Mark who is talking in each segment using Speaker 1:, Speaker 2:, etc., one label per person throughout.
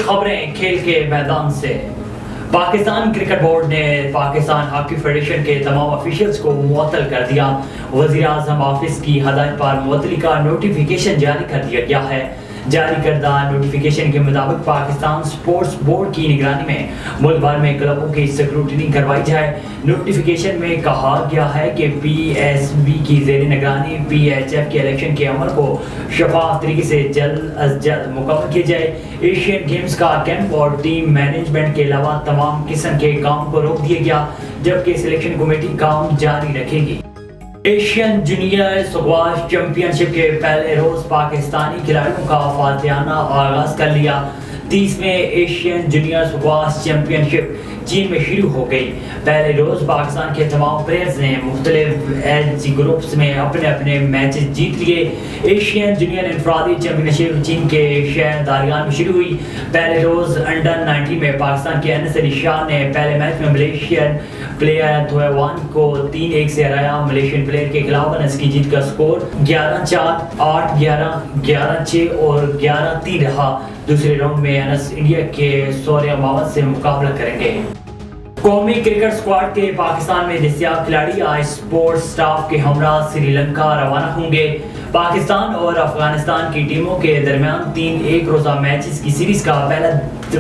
Speaker 1: خبریں کھیل کے میدان سے۔ پاکستان کرکٹ بورڈ نے پاکستان ہاکی فیڈریشن کے تمام آفیشلز کو معطل کر دیا۔ وزیر اعظم آفس کی ہدایت پر متعلقہ نوٹیفیکیشن جاری کر دیا گیا ہے۔ جاری کردہ نوٹیفیکیشن کے مطابق پاکستان سپورٹس بورڈ کی نگرانی میں ملک بھر میں کلبوں کی سکروٹنی کروائی جائے۔ نوٹیفیکیشن میں کہا گیا ہے کہ پی ایس بی کی زیر نگرانی پی ایچ ایف کے الیکشن کے عمل کو شفاف طریقے سے جلد از جلد مکمل کیا جائے۔ ایشین گیمز کا کیمپ اور ٹیم مینجمنٹ کے علاوہ تمام قسم کے کام کو روک دیا گیا، جبکہ سلیکشن کمیٹی کام جاری رکھے گی۔ ایشین جونیئر اسکواش چیمپئن شپ کے پہلے روز پاکستانی کھلاڑیوں کا فاتحانہ آغاز کر لیا۔ 30ویں ایشین جونیئر اسکواش چیمپئن شپ چین میں شروع ہو گئی۔ پہلے روز پاکستان کے تمام پلیئرز نے مختلف ایج گروپس میں اپنے اپنے میچز جیت لیے۔ ایشین جونیئر انفرادی چیمپئن شپ چین کے شہر داریان میں شروع ہوئی۔ پہلے روز انڈر 19 میں پاکستان کے انس علی شاہ نے پہلے میچ میں ملیشین پلیئر تھویوان کو 3-1 سے ہرایا۔ ملیشین پلیئر کے خلاف انس کی جیت کا سکور 11-4، 8-11، 11-6 اور 11-3 رہا۔ دوسرے راؤنڈ میں انس انڈیا کے سوریا ماوت سے مقابلہ کریں گے۔ قومی کرکٹ اسکواڈ کے پاکستان میں دستیاب کھلاڑی آج سپورٹس سٹاف کے ہمراہ سری لنکا روانہ ہوں گے۔ پاکستان اور افغانستان کی ٹیموں کے درمیان 3 ایک روزہ میچز کی سیریز کا پہلا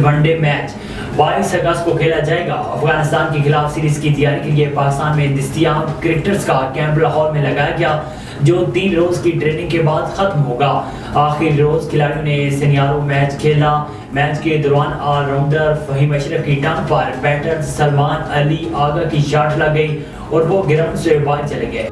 Speaker 1: ون ڈے میچ 22 اگست کو کھیلا جائے گا۔ افغانستان کے خلاف سیریز کی تیاری کے لیے پاکستان میں دستیاب کرکٹرز کا کیمپ لاہور میں لگایا گیا، جو 3 روز کی ٹریننگ کے بعد ختم ہوگا۔ آخری روز کھلاڑیوں نے سینیارو میچ کھیلا۔ میچ کے دوران آل راؤنڈر فہیم اشرف کی ٹانگ پر بیٹر سلمان علی آغا کی شاٹ لگ گئی اور وہ گراؤنڈ سے باہر چلے گئے۔